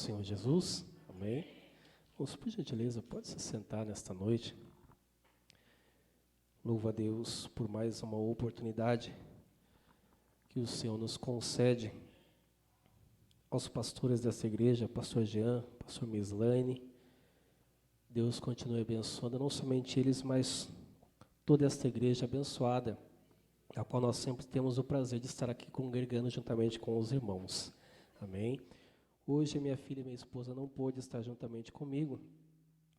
Senhor Jesus, amém? Moço, por gentileza, pode se sentar nesta noite. Louvo a Deus por mais uma oportunidade que o Senhor nos concede. Aos pastores dessa igreja, pastor Jean, pastor Mislaine, Deus continue abençoando, não somente eles, mas toda esta igreja abençoada, a qual nós sempre temos o prazer de estar aqui congregando juntamente com os irmãos. Amém? Hoje minha filha e minha esposa não pôde estar juntamente comigo,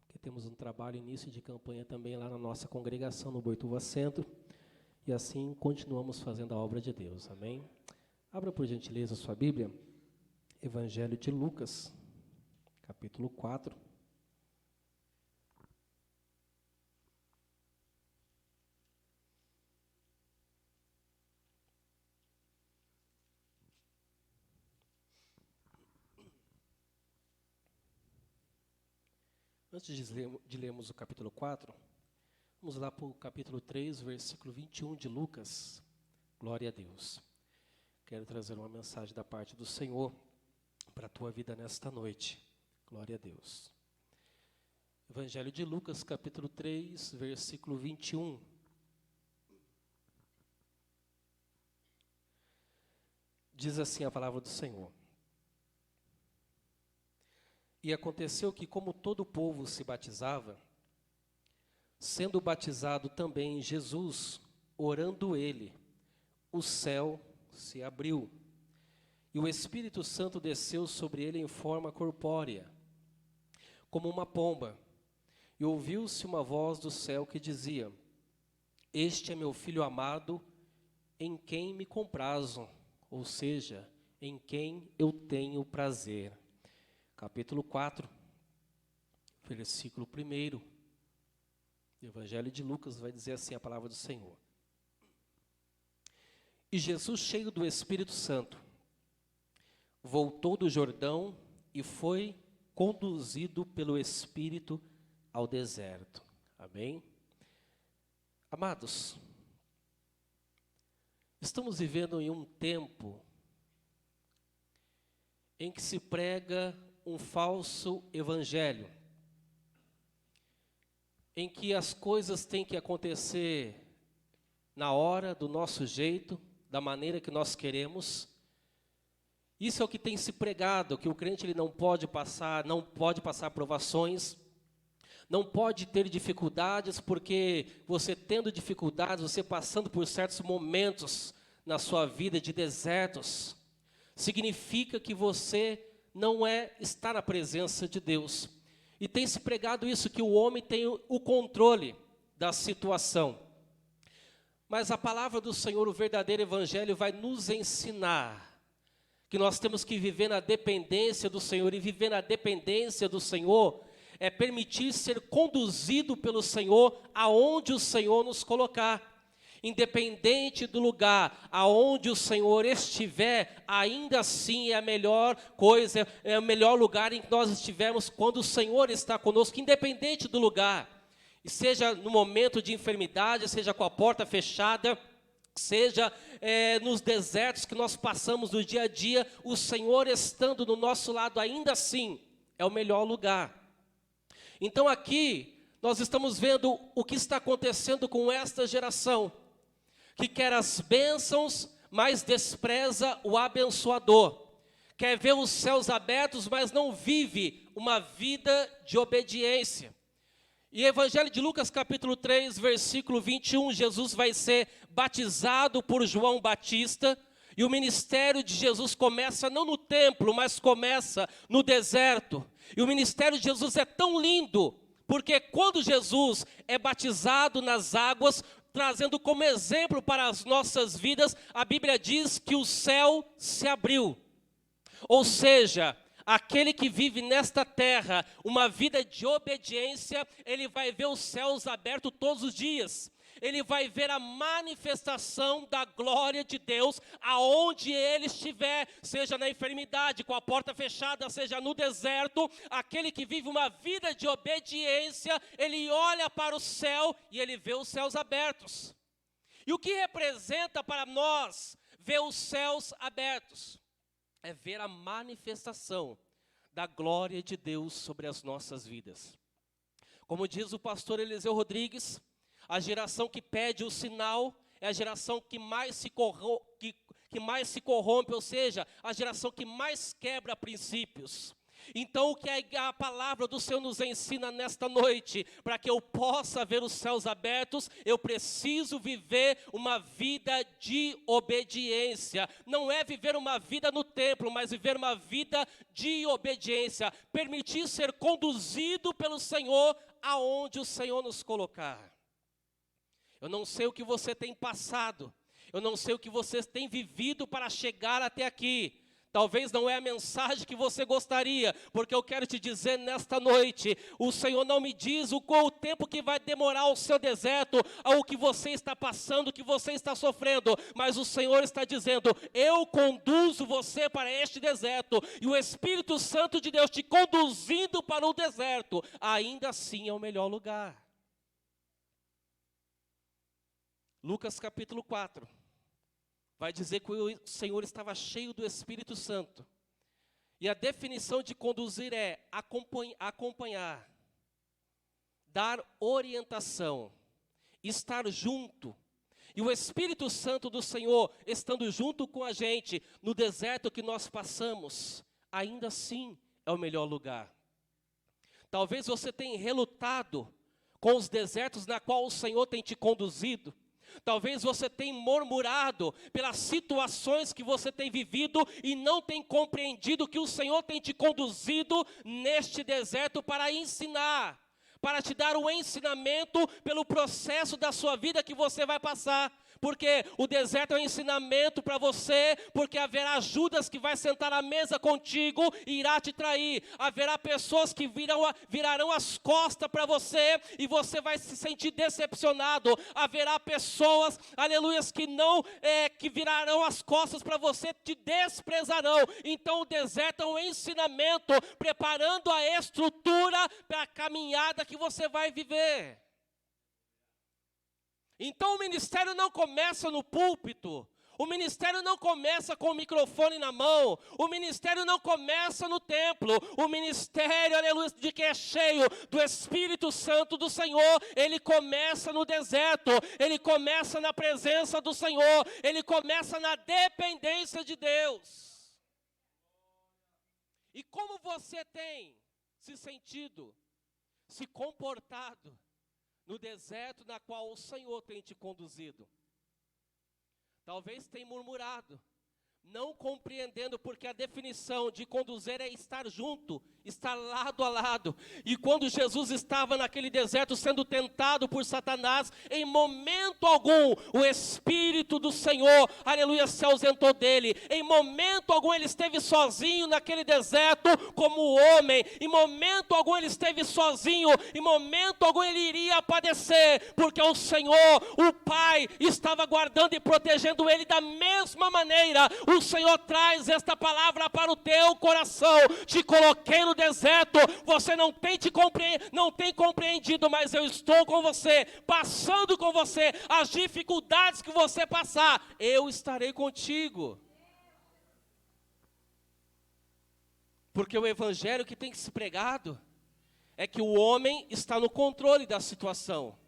porque temos um trabalho, início de campanha também lá na nossa congregação, no Boituva Centro, e assim continuamos fazendo a obra de Deus. Amém? Abra por gentileza a sua Bíblia, Evangelho de Lucas, capítulo 4. Antes de lermos o capítulo 4, vamos lá para o capítulo 3, versículo 21 de Lucas. Glória a Deus. Quero trazer uma mensagem da parte do Senhor para a tua vida nesta noite. Glória a Deus. Evangelho de Lucas, capítulo 3, versículo 21. Diz assim a palavra do Senhor. E aconteceu que, como todo o povo se batizava, sendo batizado também Jesus, orando ele, o céu se abriu, e o Espírito Santo desceu sobre ele em forma corpórea, como uma pomba, e ouviu-se uma voz do céu que dizia: Este é meu Filho amado, em quem me comprazo, ou seja, em quem eu tenho prazer. Capítulo 4, versículo 1. O Evangelho de Lucas vai dizer assim a palavra do Senhor. E Jesus, cheio do Espírito Santo, voltou do Jordão e foi conduzido pelo Espírito ao deserto. Amém? Amados, estamos vivendo em um tempo em que se prega um falso evangelho, em que as coisas têm que acontecer na hora, do nosso jeito, da maneira que nós queremos. Isso é o que tem se pregado, que o crente ele não pode passar provações, não pode ter dificuldades, porque você tendo dificuldades, você passando por certos momentos na sua vida de desertos, significa que você não está na presença de Deus. E tem se pregado isso, que o homem tem o controle da situação. Mas a palavra do Senhor, o verdadeiro evangelho, vai nos ensinar que nós temos que viver na dependência do Senhor. E viver na dependência do Senhor é permitir ser conduzido pelo Senhor aonde o Senhor nos colocar. Independente do lugar aonde o Senhor estiver, ainda assim é a melhor coisa, é o melhor lugar em que nós estivermos quando o Senhor está conosco, independente do lugar. E seja no momento de enfermidade, seja com a porta fechada, seja nos desertos que nós passamos no dia a dia, o Senhor estando do nosso lado, ainda assim é o melhor lugar. Então aqui nós estamos vendo o que está acontecendo com esta geração, que quer as bênçãos, mas despreza o abençoador. Quer ver os céus abertos, mas não vive uma vida de obediência. E Evangelho de Lucas, capítulo 3, versículo 21, Jesus vai ser batizado por João Batista, e o ministério de Jesus começa não no templo, mas começa no deserto. E o ministério de Jesus é tão lindo, porque quando Jesus é batizado nas águas, trazendo como exemplo para as nossas vidas, a Bíblia diz que o céu se abriu. Ou seja, aquele que vive nesta terra uma vida de obediência, ele vai ver os céus abertos todos os dias. Ele vai ver a manifestação da glória de Deus aonde ele estiver, seja na enfermidade, com a porta fechada, seja no deserto. Aquele que vive uma vida de obediência, ele olha para o céu e ele vê os céus abertos. E o que representa para nós ver os céus abertos? É ver a manifestação da glória de Deus sobre as nossas vidas. Como diz o pastor Eliseu Rodrigues, a geração que pede o sinal é a geração que mais se corrompe, ou seja, a geração que mais quebra princípios. Então, o que a palavra do Senhor nos ensina nesta noite? Para que eu possa ver os céus abertos, eu preciso viver uma vida de obediência. Não é viver uma vida no templo, mas viver uma vida de obediência. Permitir ser conduzido pelo Senhor aonde o Senhor nos colocar. Eu não sei o que você tem passado, eu não sei o que você tem vivido para chegar até aqui. Talvez não é a mensagem que você gostaria, porque eu quero te dizer nesta noite, o Senhor não me diz qual o tempo que vai demorar o seu deserto, o que você está passando, o que você está sofrendo, mas o Senhor está dizendo, eu conduzo você para este deserto, e o Espírito Santo de Deus te conduzindo para o deserto, ainda assim é o melhor lugar. Lucas capítulo 4. Vai dizer que o Senhor estava cheio do Espírito Santo. E a definição de conduzir é acompanhar, dar orientação, estar junto. E o Espírito Santo do Senhor estando junto com a gente no deserto que nós passamos, ainda assim é o melhor lugar. Talvez você tenha relutado com os desertos na qual o Senhor tem te conduzido. Talvez você tenha murmurado pelas situações que você tem vivido e não tem compreendido que o Senhor tem te conduzido neste deserto para ensinar, para te dar um ensinamento pelo processo da sua vida que você vai passar. Porque o deserto é um ensinamento para você, porque haverá Judas que vai sentar à mesa contigo e irá te trair. Haverá pessoas que virarão as costas para você e você vai se sentir decepcionado. Haverá pessoas, aleluias, que virarão as costas para você, te desprezarão. Então o deserto é um ensinamento, preparando a estrutura para a caminhada que você vai viver. Então o ministério não começa no púlpito, o ministério não começa com o microfone na mão, o ministério não começa no templo, o ministério, aleluia, de que é cheio do Espírito Santo do Senhor, ele começa no deserto, ele começa na presença do Senhor, ele começa na dependência de Deus. E como você tem se sentido, se comportado, no deserto na qual o Senhor tem te conduzido? Talvez tenha murmurado, não compreendendo, porque a definição de conduzir é estar junto, estar lado a lado. E quando Jesus estava naquele deserto sendo tentado por Satanás, em momento algum o Espírito do Senhor, aleluia, se ausentou dele. Em momento algum ele esteve sozinho naquele deserto como homem. Em momento algum ele esteve sozinho. Em momento algum ele iria padecer, porque o Senhor, o Pai, estava guardando e protegendo ele da mesma maneira. O Senhor traz esta palavra para o teu coração. Te coloquei no deserto, você não tem compreendido, mas eu estou com você, passando com você as dificuldades que você passar, eu estarei contigo. Porque o evangelho que tem que ser pregado é que o homem está no controle da situação.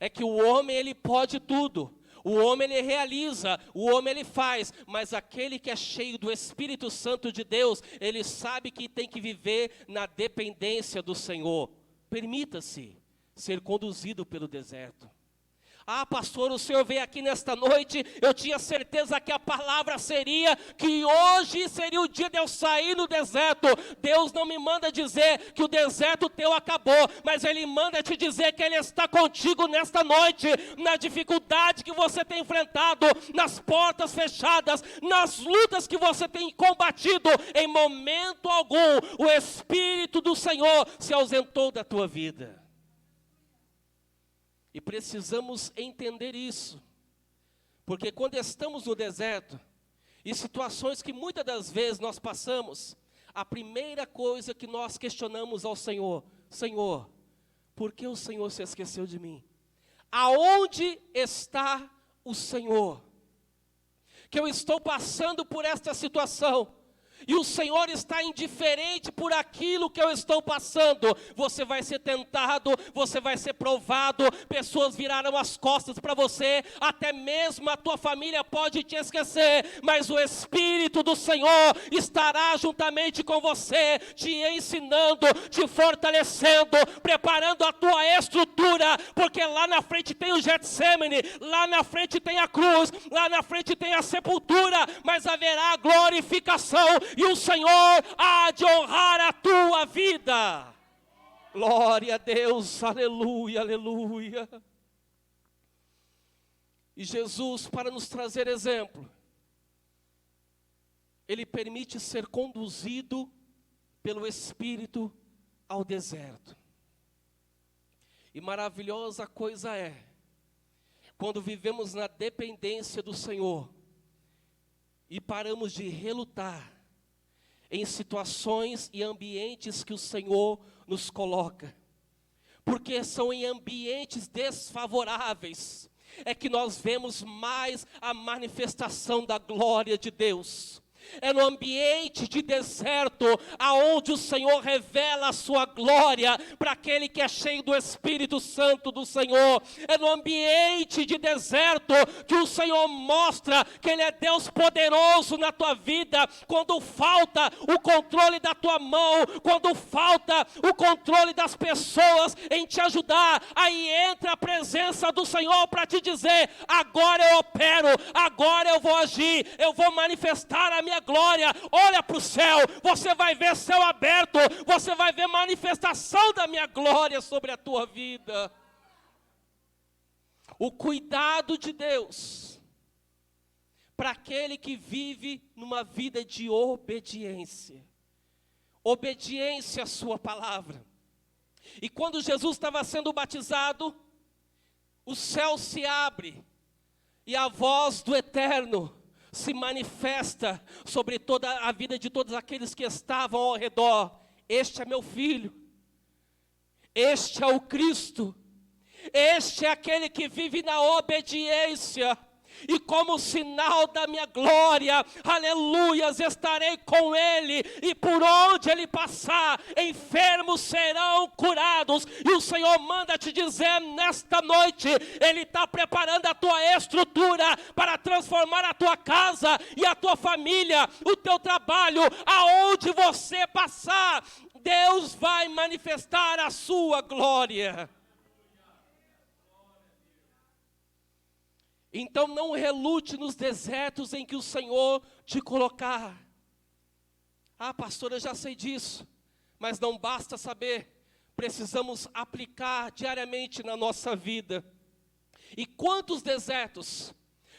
É que o homem, ele pode tudo. O homem, ele realiza, o homem, ele faz, mas aquele que é cheio do Espírito Santo de Deus, ele sabe que tem que viver na dependência do Senhor. Permita-se ser conduzido pelo deserto. Ah, pastor, o senhor veio aqui nesta noite, eu tinha certeza que a palavra seria que hoje seria o dia de eu sair no deserto. Deus não me manda dizer que o deserto teu acabou, mas Ele manda te dizer que Ele está contigo nesta noite, na dificuldade que você tem enfrentado, nas portas fechadas, nas lutas que você tem combatido. Em momento algum, o Espírito do Senhor se ausentou da tua vida. E precisamos entender isso, porque quando estamos no deserto, e situações que muitas das vezes nós passamos, a primeira coisa que nós questionamos ao Senhor: Senhor, por que o Senhor se esqueceu de mim? Aonde está o Senhor? Que eu estou passando por esta situação, e o Senhor está indiferente por aquilo que eu estou passando, você vai ser tentado, você vai ser provado, pessoas virarão as costas para você, até mesmo a tua família pode te esquecer, mas o Espírito do Senhor estará juntamente com você, te ensinando, te fortalecendo, preparando a tua estrutura, porque lá na frente tem o Getsemane, lá na frente tem a cruz, lá na frente tem a sepultura, mas haverá glorificação, e o Senhor há de honrar a tua vida. Glória a Deus, aleluia, aleluia. E Jesus, para nos trazer exemplo, Ele permite ser conduzido pelo Espírito ao deserto. E maravilhosa coisa é, quando vivemos na dependência do Senhor, e paramos de relutar em situações e ambientes que o Senhor nos coloca. Porque são em ambientes desfavoráveis é que nós vemos mais a manifestação da glória de Deus. É no ambiente de deserto aonde o Senhor revela a sua glória para aquele que é cheio do Espírito Santo do Senhor. É no ambiente de deserto que o Senhor mostra que Ele é Deus poderoso na tua vida. Quando falta o controle da tua mão, quando falta o controle das pessoas em te ajudar, aí entra a presença do Senhor para te dizer: agora eu opero, agora eu vou agir, eu vou manifestar a minha glória. Olha para o céu, você vai ver céu aberto, você vai ver manifestação da minha glória sobre a tua vida. O cuidado de Deus para aquele que vive numa vida de obediência. Obediência à sua palavra. E quando Jesus estava sendo batizado, o céu se abre e a voz do Eterno se manifesta sobre toda a vida de todos aqueles que estavam ao redor. Este é meu filho, este é o Cristo, este é aquele que vive na obediência. E como sinal da minha glória, aleluias, estarei com ele, e por onde ele passar, enfermos serão curados. E o Senhor manda te dizer nesta noite, Ele está preparando a tua estrutura para transformar a tua casa e a tua família, o teu trabalho, aonde você passar, Deus vai manifestar a sua glória. Então não relute nos desertos em que o Senhor te colocar. Ah, pastor, eu já sei disso. Mas não basta saber, precisamos aplicar diariamente na nossa vida. E quantos desertos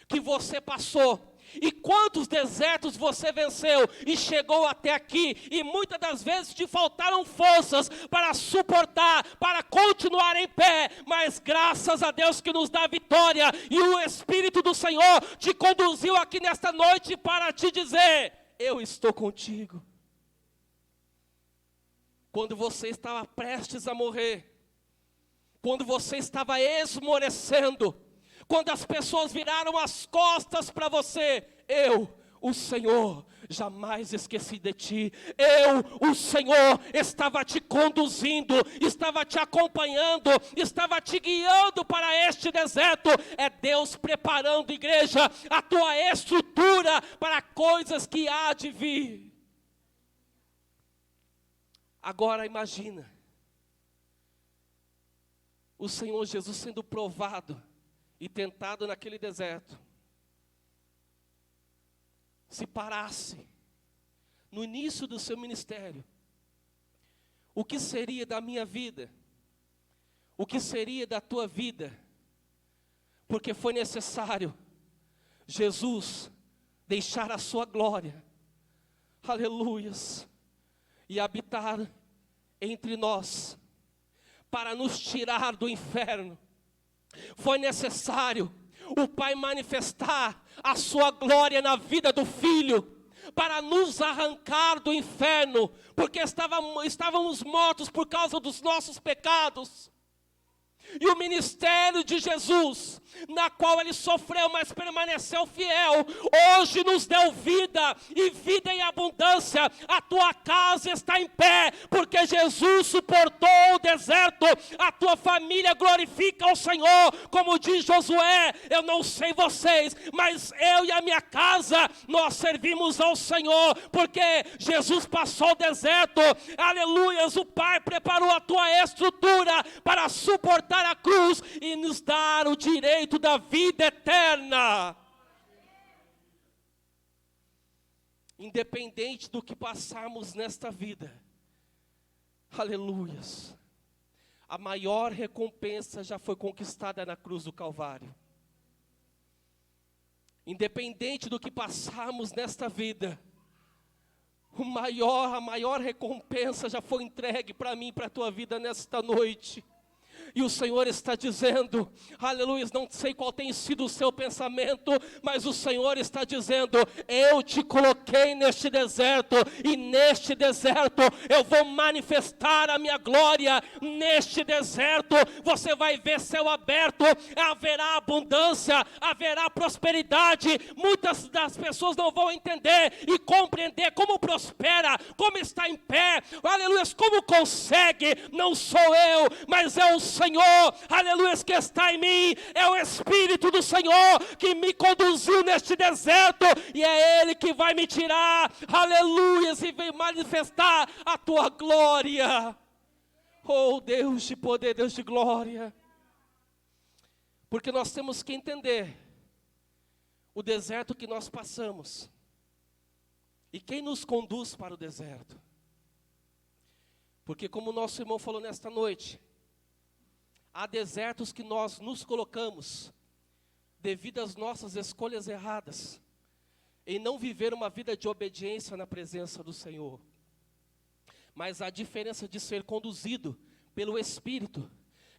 que você passou, e quantos desertos você venceu e chegou até aqui, e muitas das vezes te faltaram forças para suportar, para continuar em pé, mas graças a Deus que nos dá vitória, e o Espírito do Senhor te conduziu aqui nesta noite para te dizer: eu estou contigo. Quando você estava prestes a morrer, quando você estava esmorecendo, quando as pessoas viraram as costas para você, eu, o Senhor, jamais esqueci de ti. Eu, o Senhor, estava te conduzindo, estava te acompanhando, estava te guiando para este deserto. É Deus preparando, igreja, a tua estrutura para coisas que há de vir. Agora imagina o Senhor Jesus sendo provado e tentado naquele deserto. Se parasse no início do seu ministério, o que seria da minha vida? O que seria da tua vida? Porque foi necessário Jesus deixar a sua glória, aleluias, e habitar entre nós, para nos tirar do inferno. Foi necessário o Pai manifestar a sua glória na vida do Filho, para nos arrancar do inferno, porque estávamos mortos por causa dos nossos pecados. E o ministério de Jesus na qual ele sofreu, mas permaneceu fiel, hoje nos deu vida, e vida em abundância. A tua casa está em pé, porque Jesus suportou o deserto. A tua família glorifica o Senhor, como diz Josué. Eu não sei vocês, mas eu e a minha casa, nós servimos ao Senhor, porque Jesus passou o deserto, aleluias. O Pai preparou a tua estrutura para suportar a cruz e nos dar o direito da vida eterna. Independente do que passarmos nesta vida, aleluias, a maior recompensa já foi conquistada na cruz do Calvário. Independente do que passarmos nesta vida, a maior recompensa já foi entregue para mim, para a tua vida nesta noite. E o Senhor está dizendo, aleluia, não sei qual tem sido o seu pensamento, mas o Senhor está dizendo, eu te coloquei neste deserto, e neste deserto eu vou manifestar a minha glória. Neste deserto você vai ver céu aberto, haverá abundância, haverá prosperidade. Muitas das pessoas não vão entender e compreender como prospera, como está em pé, aleluia, como consegue. Não sou eu, mas é o Senhor, aleluia, que está em mim. É o Espírito do Senhor que me conduziu neste deserto, e é Ele que vai me tirar, aleluia, e vai manifestar a tua glória. Oh Deus de poder, Deus de glória. Porque nós temos que entender o deserto que nós passamos e quem nos conduz para o deserto. Porque como o nosso irmão falou nesta noite, há desertos que nós nos colocamos devido às nossas escolhas erradas, em não viver uma vida de obediência na presença do Senhor. Mas a diferença de ser conduzido pelo Espírito,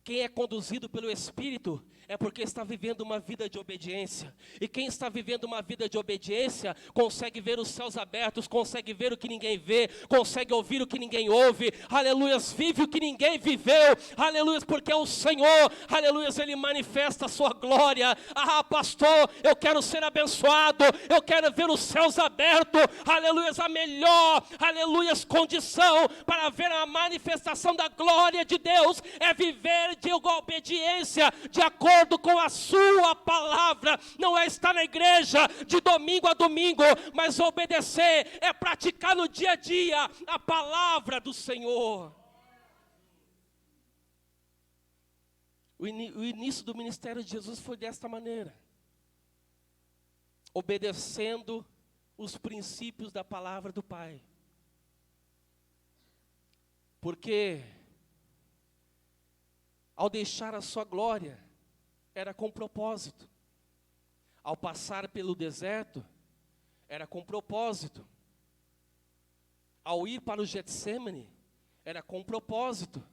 quem é conduzido pelo Espírito é porque está vivendo uma vida de obediência. E quem está vivendo uma vida de obediência consegue ver os céus abertos, consegue ver o que ninguém vê, consegue ouvir o que ninguém ouve, aleluias, vive o que ninguém viveu, aleluias, porque é o Senhor, aleluias, Ele manifesta a sua glória. Ah, pastor, eu quero ser abençoado, eu quero ver os céus abertos, aleluias, a melhor, aleluias, condição para ver a manifestação da glória de Deus é viver de obediência, de acordo com a sua palavra. Não é estar na igreja de domingo a domingo, mas obedecer é praticar no dia a dia a palavra do Senhor. O início do ministério de Jesus foi desta maneira, obedecendo os princípios da palavra do Pai. Porque ao deixar a sua glória, era com propósito. Ao passar pelo deserto, era com propósito. Ao ir para o Getsêmani, era com propósito.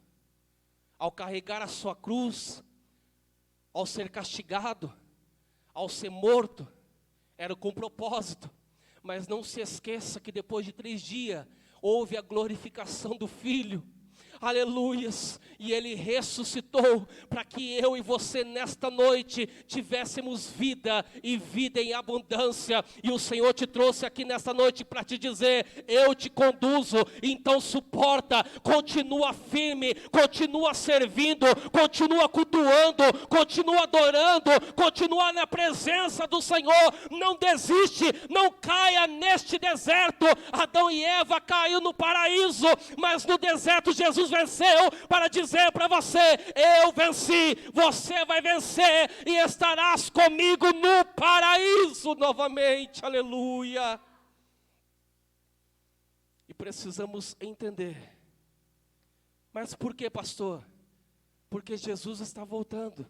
Ao carregar a sua cruz, ao ser castigado, ao ser morto, era com propósito. Mas não se esqueça que depois de 3 dias, houve a glorificação do Filho. Aleluias, e Ele ressuscitou para que eu e você nesta noite tivéssemos vida e vida em abundância. E o Senhor te trouxe aqui nesta noite para te dizer, eu te conduzo, então suporta, continua firme, continua servindo, continua cultuando, continua adorando, continua na presença do Senhor, não desiste, não caia neste deserto. Adão e Eva caiu no paraíso, mas no deserto Jesus venceu para dizer para você, eu venci, você vai vencer e estarás comigo no paraíso novamente, aleluia. E precisamos entender, mas por que, pastor? Porque Jesus está voltando.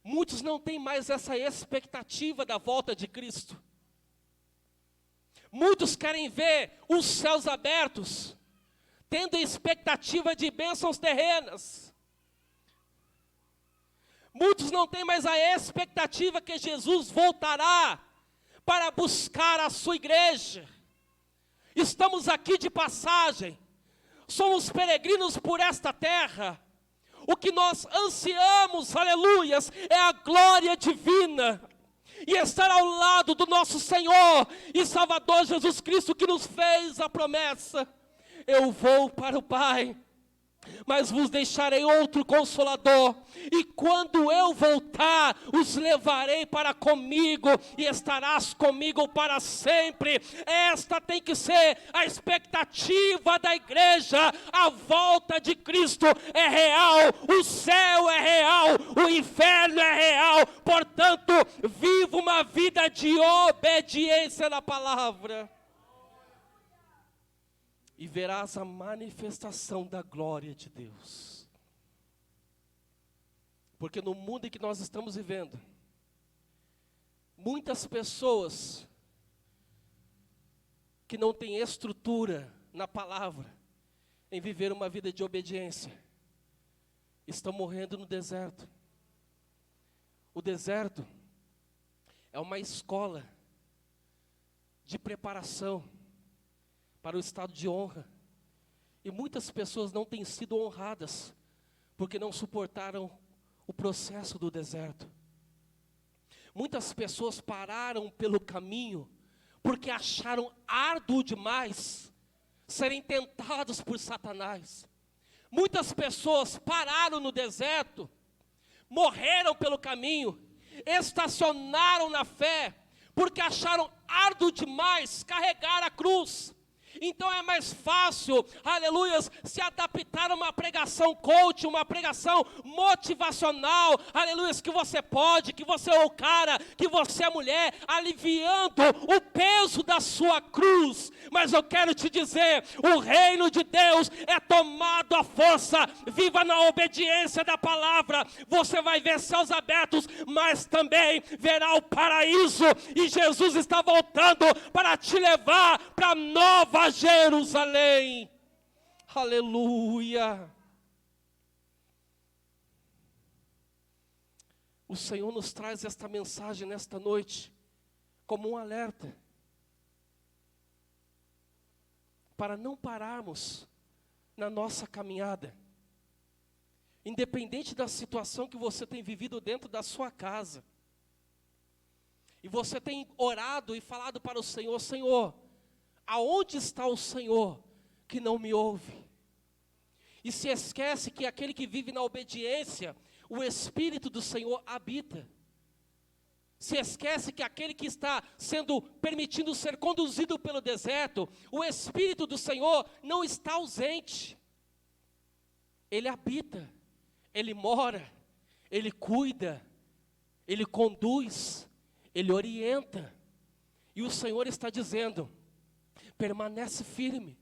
Muitos não têm mais essa expectativa da volta de Cristo. Muitos querem ver os céus abertos, tendo expectativa de bênçãos terrenas. Muitos não têm mais a expectativa que Jesus voltará para buscar a sua igreja. Estamos aqui de passagem, somos peregrinos por esta terra. O que nós ansiamos, aleluias, é a glória divina. E estar ao lado do nosso Senhor e Salvador Jesus Cristo, que nos fez a promessa: eu vou para o Pai, mas vos deixarei outro Consolador, e quando eu voltar, os levarei para comigo, e estarás comigo para sempre. Esta tem que ser a expectativa da igreja. A volta de Cristo é real, o céu é real, o inferno é real. Portanto, viva uma vida de obediência na palavra, e verás a manifestação da glória de Deus. Porque no mundo em que nós estamos vivendo, muitas pessoas que não têm estrutura na palavra, em viver uma vida de obediência, estão morrendo no deserto. O deserto é uma escola de preparação para o estado de honra. E muitas pessoas não têm sido honradas, porque não suportaram o processo do deserto. Muitas pessoas pararam pelo caminho, porque acharam árduo demais serem tentados por Satanás. Muitas pessoas pararam no deserto, morreram pelo caminho, estacionaram na fé, porque acharam árduo demais carregar a cruz. Então é mais fácil, aleluias, se adaptar a uma pregação coach, uma pregação motivacional, aleluias, que você pode, que você é o cara, que você é mulher, aliviando o peso da sua cruz. Mas eu quero te dizer, o reino de Deus é tomado à força. Viva na obediência da palavra. Você vai ver céus abertos, mas também verá o paraíso. E Jesus está voltando para te levar para Nova Jerusalém. Aleluia. O Senhor nos traz esta mensagem nesta noite como um alerta, para não pararmos na nossa caminhada, independente da situação que você tem vivido dentro da sua casa. E você tem orado e falado para o Senhor: Senhor, aonde está o Senhor que não me ouve? E se esquece que aquele que vive na obediência, o Espírito do Senhor habita. Se esquece que aquele que está permitindo ser conduzido pelo deserto, o Espírito do Senhor não está ausente. Ele habita, Ele mora, Ele cuida, Ele conduz, Ele orienta. E o Senhor está dizendo: permanece firme,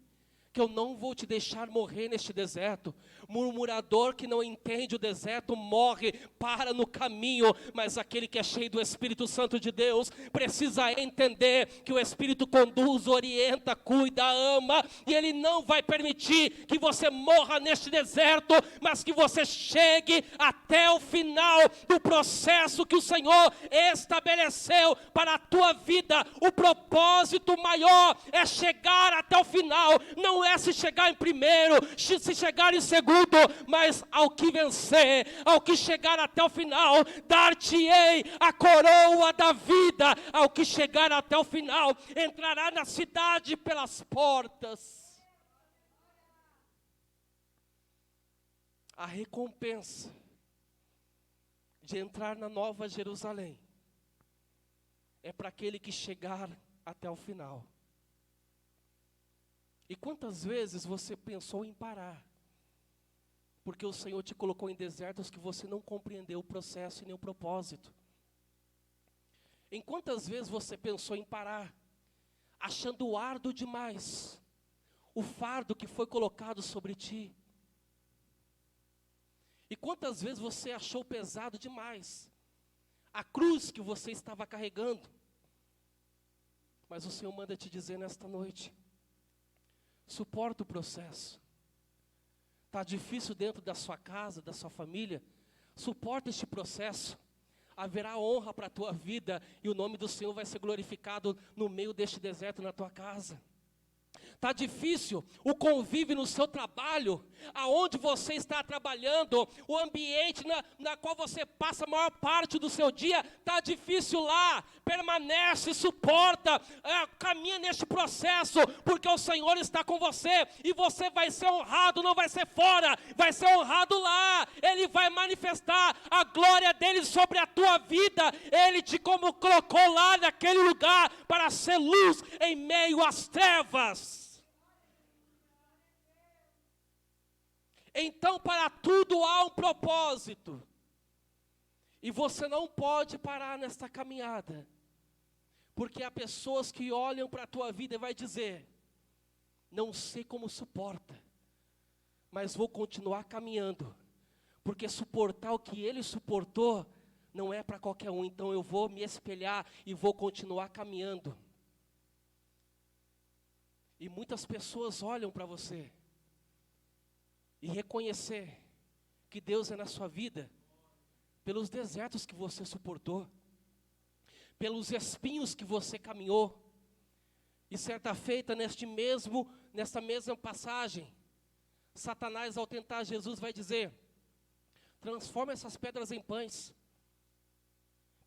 que eu não vou te deixar morrer neste deserto. Murmurador que não entende o deserto morre, para no caminho. Mas aquele que é cheio do Espírito Santo de Deus precisa entender que o Espírito conduz, orienta, cuida, ama, e Ele não vai permitir que você morra neste deserto, mas que você chegue até o final do processo que o Senhor estabeleceu para a tua vida. O propósito maior é chegar até o final, não é se chegar em primeiro, se chegar em segundo, mas ao que vencer, ao que chegar até o final, dar-te-ei a coroa da vida. Ao que chegar até o final, entrará na cidade pelas portas. A recompensa de entrar na Nova Jerusalém é para aquele que chegar até o final. E quantas vezes você pensou em parar, porque o Senhor te colocou em desertos que você não compreendeu o processo e nem o propósito? Em quantas vezes você pensou em parar, achando árduo demais o fardo que foi colocado sobre ti? E quantas vezes você achou pesado demais a cruz que você estava carregando? Mas o Senhor manda te dizer nesta noite: suporta o processo. Está difícil dentro da sua casa, da sua família? Suporta este processo. Haverá honra para a tua vida, e o nome do Senhor vai ser glorificado no meio deste deserto na tua casa. Está difícil o convívio no seu trabalho, aonde você está trabalhando, o ambiente na qual você passa a maior parte do seu dia, está difícil lá, permanece, suporta, caminha neste processo, porque o Senhor está com você, e você vai ser honrado, não vai ser fora, vai ser honrado lá, Ele vai manifestar a glória dEle sobre a tua vida, Ele te colocou lá naquele lugar, para ser luz em meio às trevas. Então, para tudo há um propósito. E você não pode parar nesta caminhada. Porque há pessoas que olham para a tua vida e vai dizer: não sei como suporta, mas vou continuar caminhando. Porque suportar o que ele suportou não é para qualquer um. Então eu vou me espelhar e vou continuar caminhando. E muitas pessoas olham para você e reconhecer que Deus é na sua vida, pelos desertos que você suportou, pelos espinhos que você caminhou. E certa feita, nesta mesma passagem, Satanás, ao tentar Jesus, vai dizer: transforma essas pedras em pães.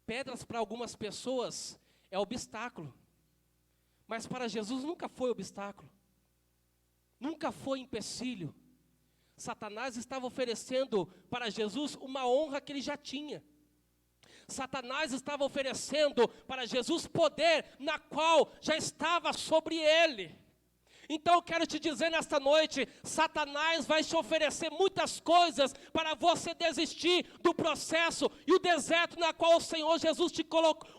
Pedras para algumas pessoas é obstáculo, mas para Jesus nunca foi obstáculo, nunca foi empecilho. Satanás estava oferecendo para Jesus uma honra que ele já tinha. Satanás estava oferecendo para Jesus poder na qual já estava sobre ele. Então eu quero te dizer nesta noite, Satanás vai te oferecer muitas coisas para você desistir do processo e o deserto na qual o Senhor Jesus te colocou,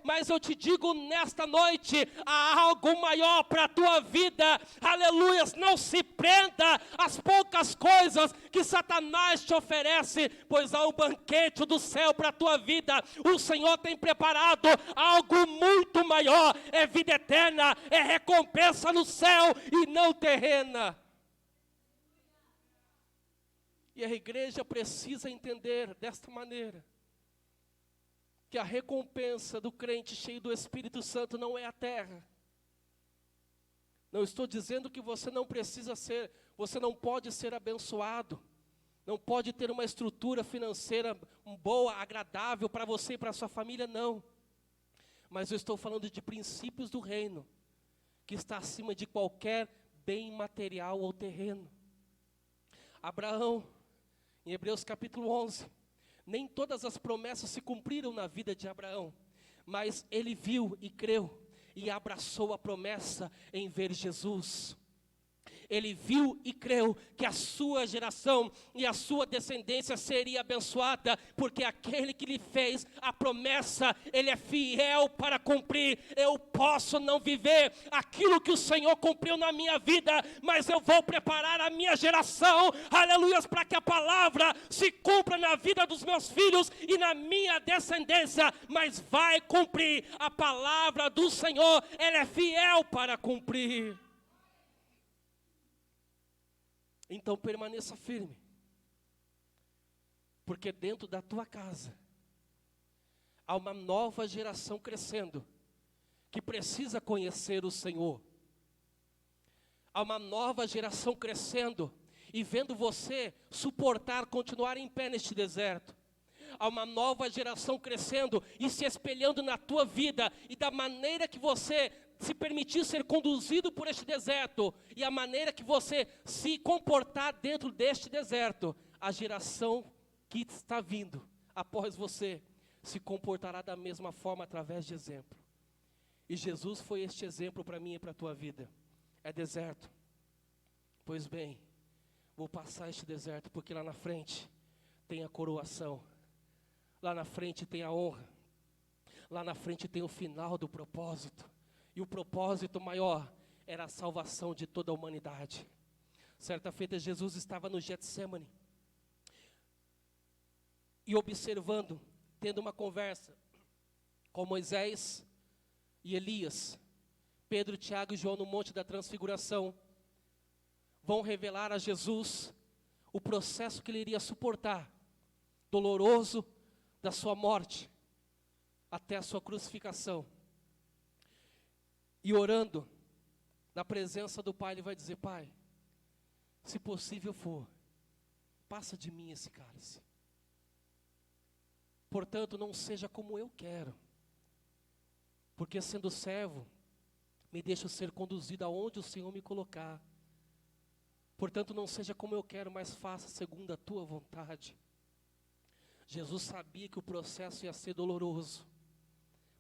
mas eu te digo nesta noite, há algo maior para a tua vida, aleluias, não se prenda às poucas coisas que Satanás te oferece, pois há um banquete do céu para a tua vida, o Senhor tem preparado algo muito maior, é vida eterna, é recompensa no céu e não terrena. E a igreja precisa entender desta maneira, que a recompensa do crente cheio do Espírito Santo não é a terra. Não estou dizendo que você não pode ser abençoado, não pode ter uma estrutura financeira boa, agradável para você e para a sua família, não. Mas eu estou falando de princípios do reino, que está acima de qualquer bem material ou terreno. Abraão, em Hebreus capítulo 11, nem todas as promessas se cumpriram na vida de Abraão, mas ele viu e creu, e abraçou a promessa em ver Jesus. Ele viu e creu que a sua geração e a sua descendência seria abençoada, porque aquele que lhe fez a promessa, ele é fiel para cumprir. Eu posso não viver aquilo que o Senhor cumpriu na minha vida, mas eu vou preparar a minha geração, aleluias, para que a palavra se cumpra na vida dos meus filhos e na minha descendência, mas vai cumprir. A palavra do Senhor, ela é fiel para cumprir. Então permaneça firme, porque dentro da tua casa há uma nova geração crescendo, que precisa conhecer o Senhor. Há uma nova geração crescendo e vendo você suportar, continuar em pé neste deserto. Há uma nova geração crescendo e se espelhando na tua vida e da maneira que você se permitir ser conduzido por este deserto e a maneira que você se comportar dentro deste deserto, a geração que está vindo após você se comportará da mesma forma através de exemplo. E Jesus foi este exemplo para mim e para a tua vida. É deserto. Pois bem, vou passar este deserto porque lá na frente tem a coroação. Lá na frente tem a honra. Lá na frente tem o final do propósito. E o propósito maior era a salvação de toda a humanidade. Certa feita Jesus estava no Getsemane. E observando, tendo uma conversa com Moisés e Elias. Pedro, Tiago e João no Monte da Transfiguração vão revelar a Jesus o processo que ele iria suportar, doloroso, da sua morte até a sua crucificação. E orando, na presença do Pai, ele vai dizer: Pai, se possível for, passa de mim esse cálice. Portanto, não seja como eu quero, porque sendo servo, me deixo ser conduzido aonde o Senhor me colocar. Portanto, não seja como eu quero, mas faça segundo a tua vontade. Jesus sabia que o processo ia ser doloroso,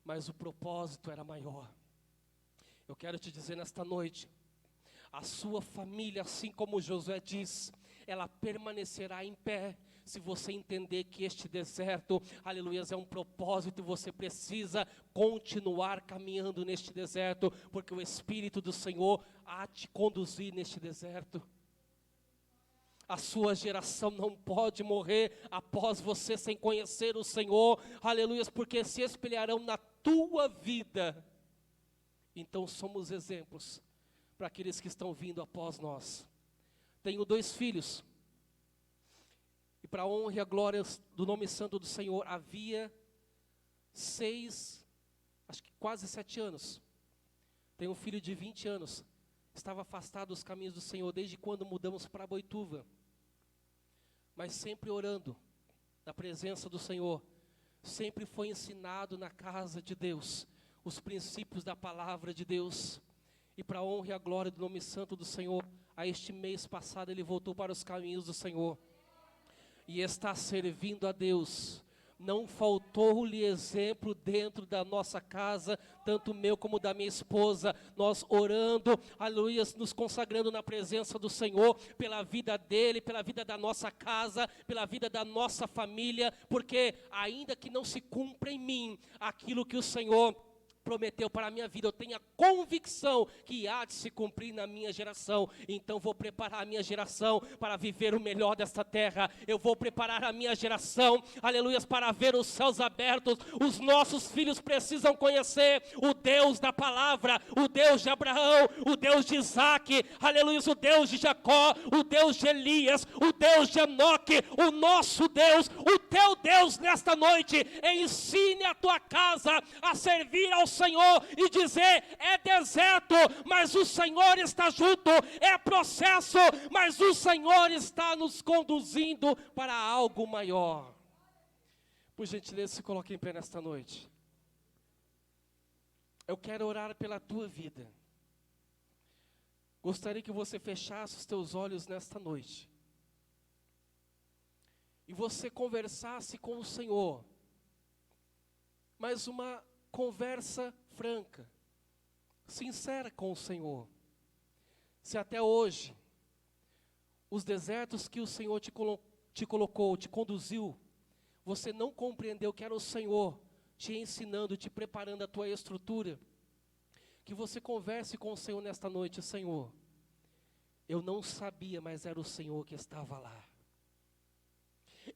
mas o propósito era maior. Eu quero te dizer nesta noite, a sua família, assim como Josué diz, ela permanecerá em pé, se você entender que este deserto, aleluia, é um propósito, e você precisa continuar caminhando neste deserto, porque o Espírito do Senhor há de te conduzir neste deserto. A sua geração não pode morrer após você sem conhecer o Senhor, aleluia, porque se espelharão na tua vida. Então somos exemplos para aqueles que estão vindo após nós. Tenho 2 filhos, e para a honra e a glória do nome santo do Senhor, havia 6, acho que quase 7 anos. Tenho um filho de 20 anos, estava afastado dos caminhos do Senhor desde quando mudamos para Boituva, mas sempre orando na presença do Senhor, sempre foi ensinado na casa de Deus, os princípios da palavra de Deus, e para a honra e a glória do nome santo do Senhor, a este mês passado ele voltou para os caminhos do Senhor, e está servindo a Deus. Não faltou-lhe exemplo dentro da nossa casa, tanto meu como da minha esposa, nós orando, aleluia, nos consagrando na presença do Senhor, pela vida dele, pela vida da nossa casa, pela vida da nossa família, porque ainda que não se cumpra em mim aquilo que o Senhor prometeu para a minha vida, eu tenho a convicção que há de se cumprir na minha geração. Então vou preparar a minha geração para viver o melhor desta terra. Eu vou preparar a minha geração, aleluia, para ver os céus abertos. Os nossos filhos precisam conhecer o Deus da palavra, o Deus de Abraão, o Deus de Isaac, aleluia, o Deus de Jacó, o Deus de Elias, o Deus de Enoque, o nosso Deus, o teu Deus nesta noite. Ensine a tua casa a servir ao Senhor e dizer: é deserto, mas o Senhor está junto, é processo, mas o Senhor está nos conduzindo para algo maior. Por gentileza, se coloque em pé nesta noite. Eu quero orar pela tua vida. Gostaria que você fechasse os teus olhos nesta noite e você conversasse com o Senhor, mas uma conversa franca, sincera com o Senhor. Se até hoje os desertos que o Senhor te colocou, te conduziu, você não compreendeu que era o Senhor te ensinando, te preparando a tua estrutura, que você converse com o Senhor nesta noite: Senhor, eu não sabia, mas era o Senhor que estava lá.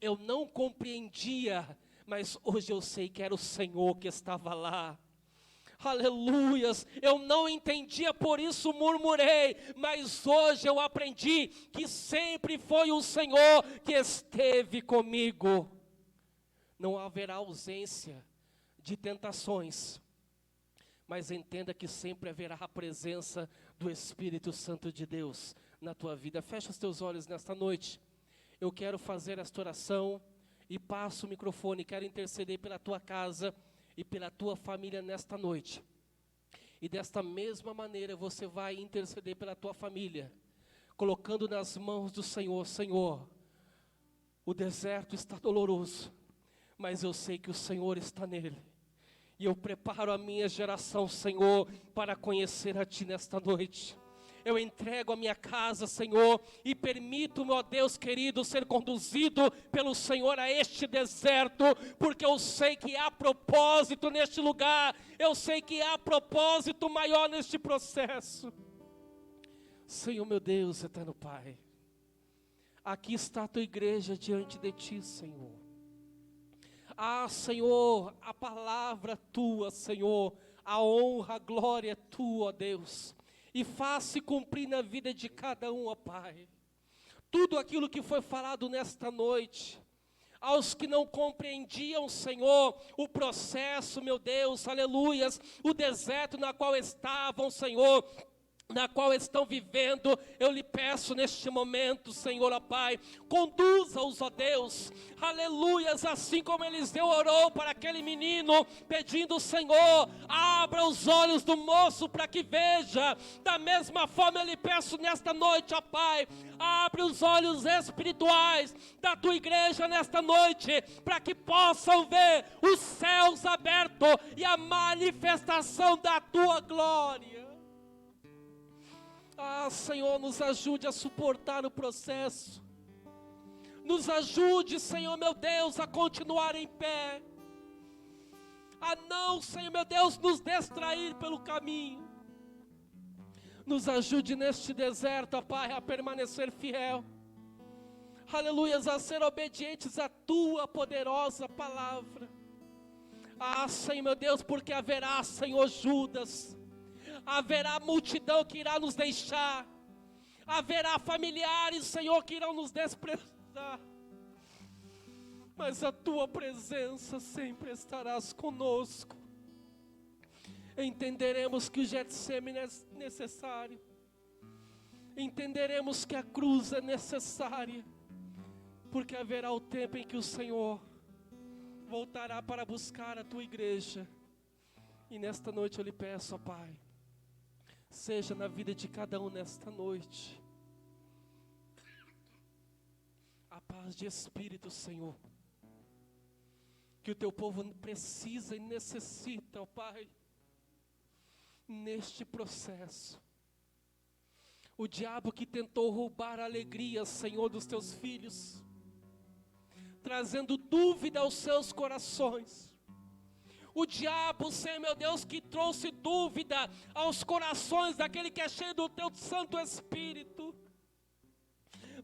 Eu não compreendia, mas hoje eu sei que era o Senhor que estava lá. Aleluias, eu não entendia, por isso murmurei, mas hoje eu aprendi que sempre foi o Senhor que esteve comigo. Não haverá ausência de tentações, mas entenda que sempre haverá a presença do Espírito Santo de Deus na tua vida. Fecha os teus olhos nesta noite. Eu quero fazer esta oração e passo o microfone. Quero interceder pela tua casa e pela tua família nesta noite. E desta mesma maneira você vai interceder pela tua família, colocando nas mãos do Senhor: Senhor, o deserto está doloroso, mas eu sei que o Senhor está nele. E eu preparo a minha geração, Senhor, para conhecer a Ti nesta noite. Eu entrego a minha casa, Senhor, e permito, meu Deus querido, ser conduzido pelo Senhor a este deserto, porque eu sei que há propósito neste lugar, eu sei que há propósito maior neste processo. Senhor, meu Deus, eterno Pai, aqui está a Tua igreja diante de Ti, Senhor. Ah, Senhor, a palavra Tua, Senhor, a honra, a glória é Tua, ó Deus. E faça cumprir na vida de cada um, ó Pai, tudo aquilo que foi falado nesta noite. Aos que não compreendiam, Senhor, o processo, meu Deus, aleluias, o deserto na qual estavam, Senhor, na qual estão vivendo, eu lhe peço neste momento, Senhor, ó Pai, conduza-os, ó Deus, aleluias, assim como Eliseu orou para aquele menino, pedindo, Senhor, abra os olhos do moço para que veja. Da mesma forma eu lhe peço nesta noite, ó Pai, abre os olhos espirituais da tua igreja nesta noite, para que possam ver os céus abertos e a manifestação da tua glória. Ah, Senhor, nos ajude a suportar o processo. Nos ajude, Senhor, meu Deus, a continuar em pé. A não, Senhor, meu Deus, nos distrair pelo caminho. Nos ajude neste deserto, ó Pai, a permanecer fiel. Aleluias, a ser obedientes à tua poderosa palavra. Ah, Senhor, meu Deus, porque haverá, Senhor, Judas. Haverá multidão que irá nos deixar. Haverá familiares, Senhor, que irão nos desprezar. Mas a tua presença sempre estarás conosco. Entenderemos que o Getsemane é necessário. Entenderemos que a cruz é necessária. Porque haverá o tempo em que o Senhor voltará para buscar a tua igreja. E nesta noite eu lhe peço, ó Pai, seja na vida de cada um nesta noite a paz de espírito, Senhor, que o teu povo precisa e necessita, ó Pai, neste processo. O diabo que tentou roubar a alegria, Senhor, dos teus filhos, trazendo dúvida aos seus corações. O diabo, Senhor meu Deus, que trouxe dúvida aos corações daquele que é cheio do teu Santo Espírito.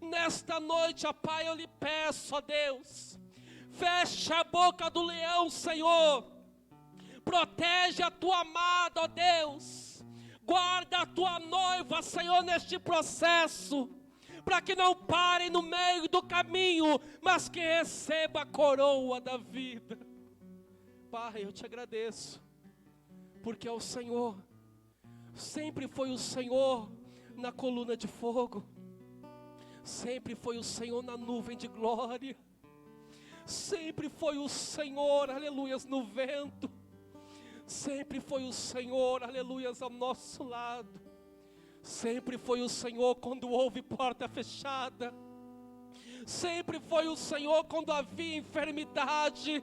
Nesta noite, ó Pai, eu lhe peço, ó Deus, fecha a boca do leão, Senhor. Protege a tua amada, ó Deus. Guarda a tua noiva, Senhor, neste processo, para que não pare no meio do caminho, mas que receba a coroa da vida. Pai, eu te agradeço, porque é o Senhor, sempre foi o Senhor na coluna de fogo, sempre foi o Senhor na nuvem de glória, sempre foi o Senhor, aleluias, no vento, sempre foi o Senhor, aleluias, ao nosso lado, sempre foi o Senhor quando houve porta fechada, sempre foi o Senhor quando havia enfermidade,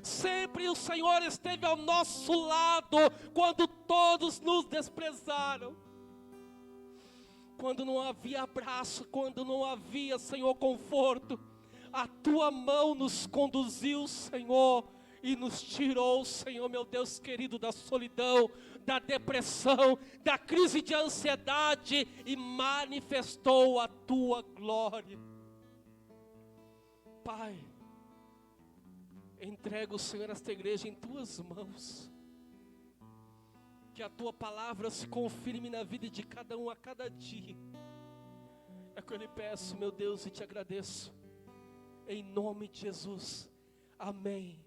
sempre o Senhor esteve ao nosso lado quando todos nos desprezaram. Quando não havia abraço, quando não havia, Senhor, conforto, a tua mão nos conduziu, Senhor, e nos tirou, Senhor, meu Deus querido, da solidão, da depressão, da crise de ansiedade e manifestou a tua glória. Pai, entrego, Senhor, esta igreja em tuas mãos. Que a tua palavra se confirme na vida de cada um a cada dia. É o que eu lhe peço, meu Deus, e te agradeço. Em nome de Jesus. Amém.